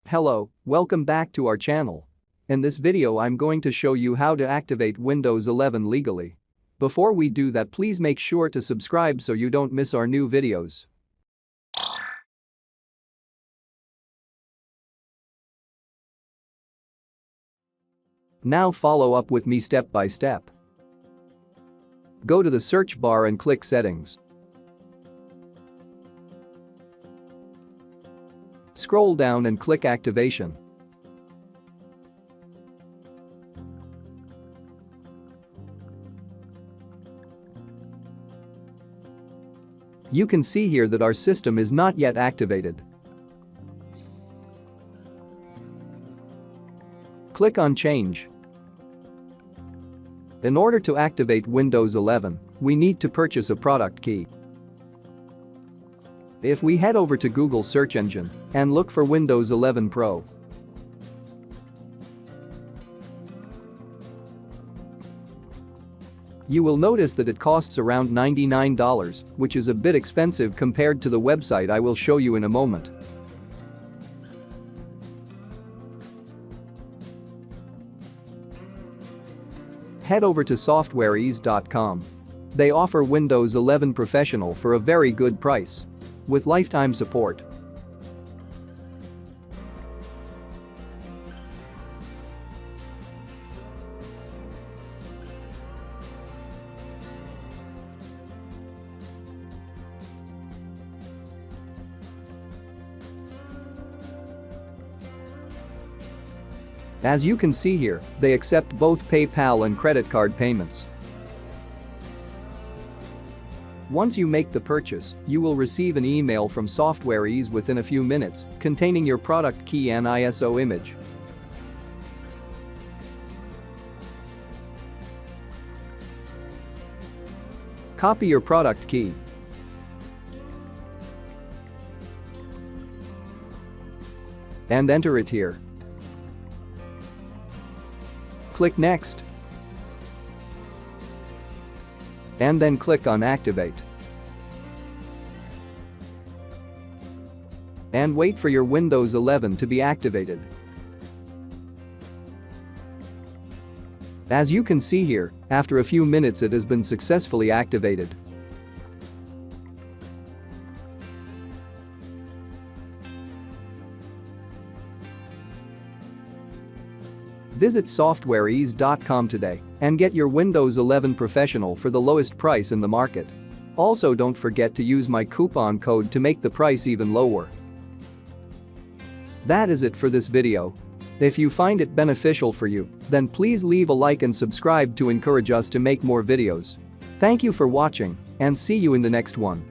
Hello, welcome back to our channel. In this video I'm going to show you how to activate Windows 11 legally. Before we do that, please make sure to subscribe so you don't miss our new videos. Now follow up with me step by step. Go to the search bar and click Settings. Scroll down and click Activation. You can see here that our system is not yet activated. Click on Change. In order to activate Windows 11, we need to purchase a product key. If we head over to Google search engine and look for Windows 11 Pro, you will notice that it costs around $99, which is a bit expensive compared to the website I will show you in a moment. Head over to softwareease.com. They offer Windows 11 Professional for a very good price, with lifetime support. As you can see here, they accept both PayPal and credit card payments. Once you make the purchase, you will receive an email from SoftwareEase within a few minutes containing your product key and ISO image. Copy your product key. And enter it here. Click Next. And then click on Activate. And wait for your Windows 11 to be activated. As you can see here, after a few minutes it has been successfully activated. Visit softwareease.com today and get your Windows 11 Professional for the lowest price in the market. Also, don't forget to use my coupon code to make the price even lower. That is it for this video. If you find it beneficial for you, then please leave a like and subscribe to encourage us to make more videos. Thank you for watching and see you in the next one.